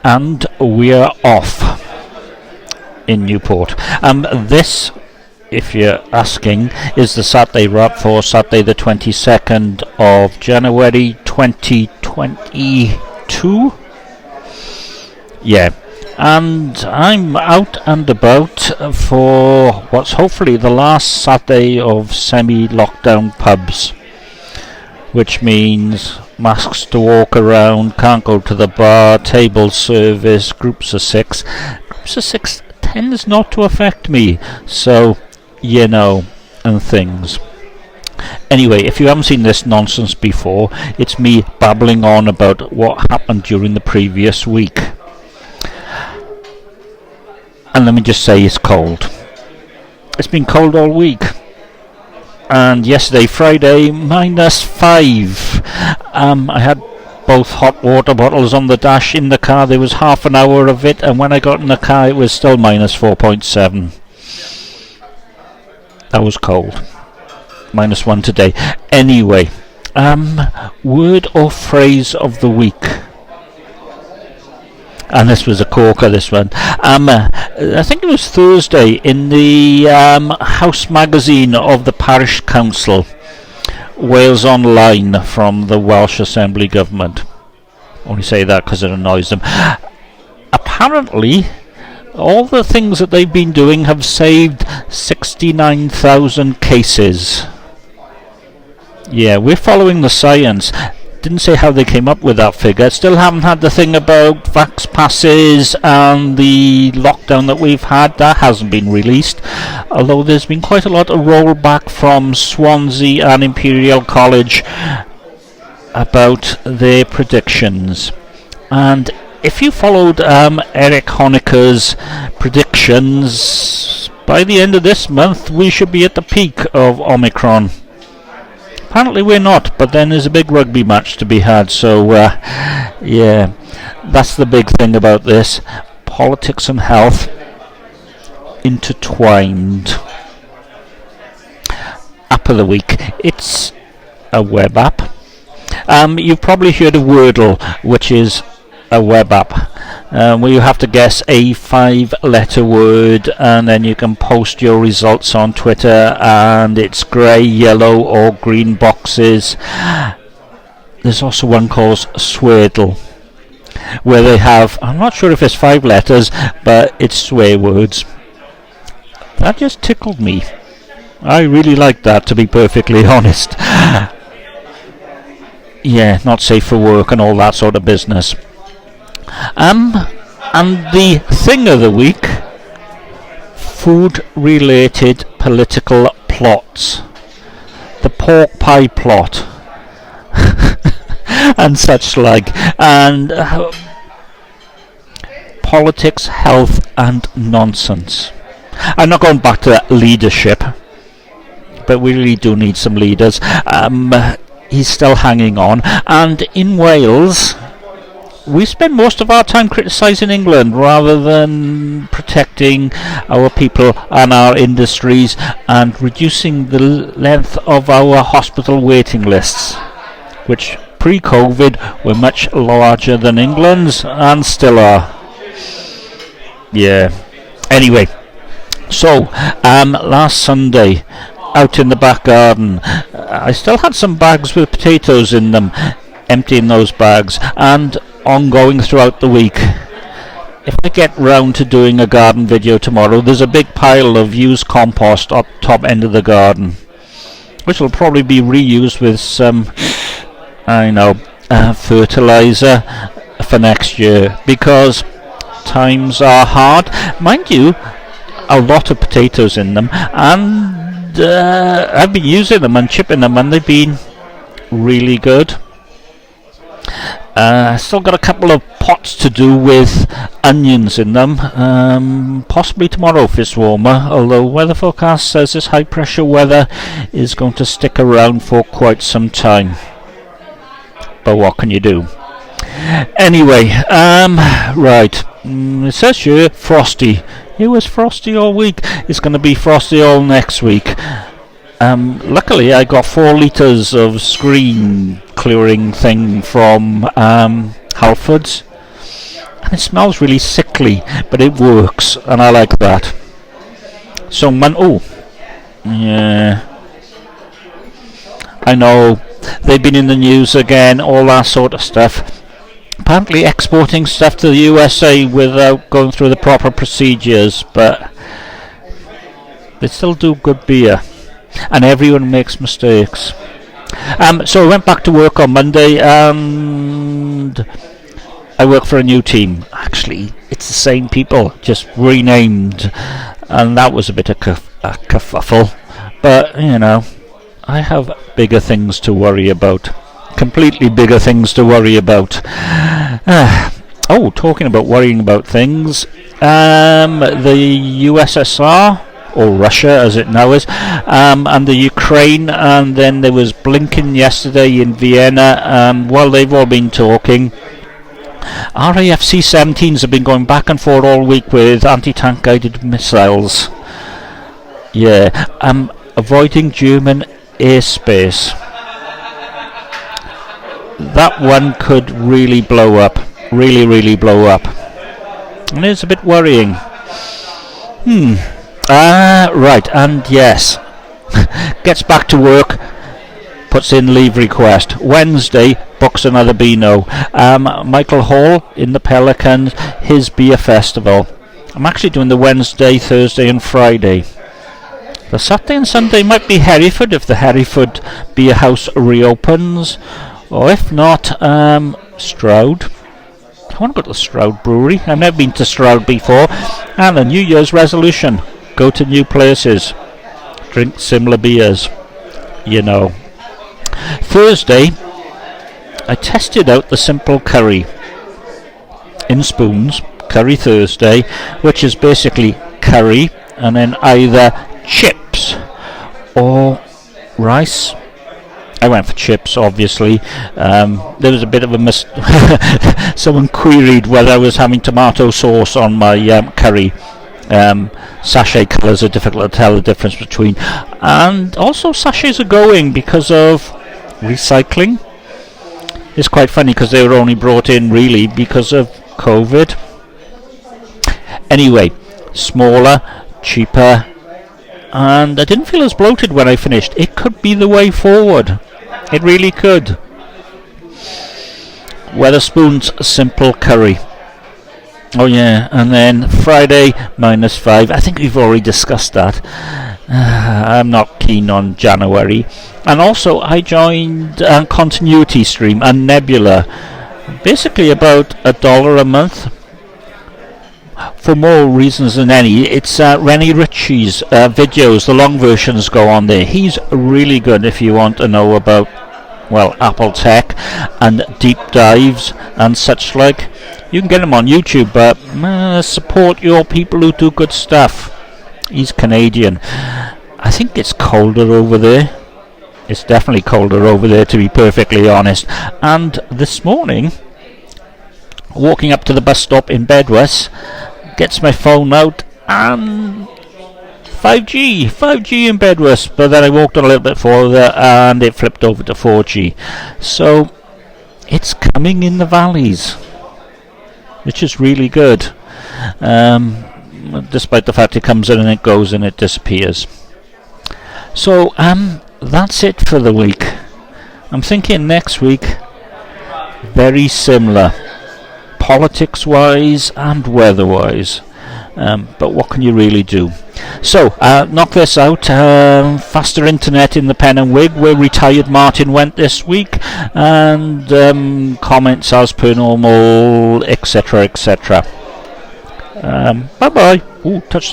And we're off in Newport. This, if you're asking, is the Saturday wrap for Saturday the 22nd of January 2022. Yeah, and I'm out and about for what's hopefully the last Saturday of semi-lockdown pubs, which means masks to walk around, can't go to the bar, table service, groups of six. Groups of six tends not to affect me, so, and things. Anyway, if you haven't seen this nonsense before, it's me babbling on about what happened during the previous week. And let me just say, it's cold. It's been cold all week. And yesterday, Friday, -5. I had both hot water bottles on the dash in the car. There was half an hour of it, and when I got in the car, it was still -4.7. That was cold. -1 today. Anyway, word or phrase of the week. And this was a corker, this one. I think it was Thursday in the House magazine of the Parish Council, Wales Online, from the Welsh Assembly Government. Only say that because it annoys them. Apparently, all the things that they've been doing have saved 69,000 cases. Yeah, we're following the science. Didn't say how they came up with that figure. Still haven't had the thing about vax passes and the lockdown that we've had. That hasn't been released, although there's been quite a lot of rollback from Swansea and Imperial College about their predictions. And if you followed Eric Honecker's predictions, by the end of this month we should be at the peak of Omicron. Apparently we're not, but then there's a big rugby match to be had, so yeah, that's the big thing about this. Politics and health intertwined. App of the week. It's a web app. You've probably heard of Wordle, which is a web app where you have to guess a 5-letter word, and then you can post your results on Twitter, and it's grey, yellow or green boxes. There's also one called Swordle, where they have, I'm not sure if it's 5 letters, but it's swear words. That just tickled me. I really like that, to be perfectly honest. Yeah, not safe for work and all that sort of business. And the thing of the week, food-related political plots. The pork pie plot. And such like. And politics, health and nonsense. I'm not going back to leadership, but we really do need some leaders. He's still hanging on. And in Wales, we spend most of our time criticising England rather than protecting our people and our industries and reducing the length of our hospital waiting lists, which pre-COVID were much larger than England's and still are. Yeah. Anyway, so last Sunday, out in the back garden, I still had some bags with potatoes in them, emptying those bags, and ongoing throughout the week. If I get round to doing a garden video tomorrow, there's a big pile of used compost up top end of the garden, which will probably be reused with some, fertilizer for next year, because times are hard. Mind you, a lot of potatoes in them, and I've been using them and chipping them, and they've been really good. Still got a couple of pots to do with onions in them, possibly tomorrow if it's warmer, although weather forecast says this high pressure weather is going to stick around for quite some time. But what can you do? Anyway, right, it says here frosty. It was frosty all week. It's going to be frosty all next week. Luckily I got 4 litres of screen clearing thing from Halfords. and it smells really sickly, but it works, and I like that. So yeah, I know they've been in the news again, all that sort of stuff. Apparently exporting stuff to the USA without going through the proper procedures, but they still do good beer, and everyone makes mistakes. So I went back to work on Monday, and I work for a new team. Actually, it's the same people, just renamed, and that was a bit of a kerfuffle. But, you know, I have bigger things to worry about. Completely bigger things to worry about. Talking about worrying about things, the USSR, or Russia as it now is, and the Ukraine, and then there was Blinken yesterday in Vienna. Well, they've all been talking. RAF C-17s have been going back and forth all week with anti-tank guided missiles. Yeah, avoiding German airspace. That one could really blow up. Really blow up. And it's a bit worrying. Right, and yes. Gets back to work, puts in leave request. Wednesday, books another Beano. Michael Hall in the Pelicans, his beer festival. I'm actually doing the Wednesday, Thursday and Friday. The Saturday and Sunday might be Hereford if the Hereford Beer House reopens. Or if not, Stroud. I want to go to the Stroud Brewery. I've never been to Stroud before. And a New Year's resolution. Go to new places. Drink similar beers. You know. Thursday, I tested out the simple curry. In spoons. Curry Thursday. Which is basically curry. And then either chips or rice. I went for chips, obviously. There was a bit of a someone queried whether I was having tomato sauce on my curry. Sachet colours are difficult to tell the difference between. And also sachets are going because of recycling. It's quite funny because they were only brought in really because of COVID. Anyway, smaller, cheaper, and I didn't feel as bloated when I finished. It could be the way forward. It really could. Weatherspoon's simple curry. Oh yeah, and then Friday -5. I think we've already discussed that. I'm not keen on January. And also I joined Continuity Stream and Nebula. Basically about $1 a month. For more reasons than any. It's Rennie Ritchie's videos, the long versions go on there. He's really good if you want to know about, well, Apple tech and deep dives and such like. You can get him on YouTube, but support your people who do good stuff. He's Canadian. I think it's colder over there. It's definitely colder over there, to be perfectly honest. And this morning, walking up to the bus stop in Bedwas, gets my phone out and 5G in Bedwas, but then I walked on a little bit further and it flipped over to 4G. So it's coming in the valleys, which is really good. Despite the fact it comes in and it goes and it disappears. So that's it for the week. I'm thinking next week very similar, politics wise and weather wise, but what can you really do? So knock this out. Faster internet in the Pen and Wig, where retired Martin went this week, and comments as per normal, etc. Bye bye. Touch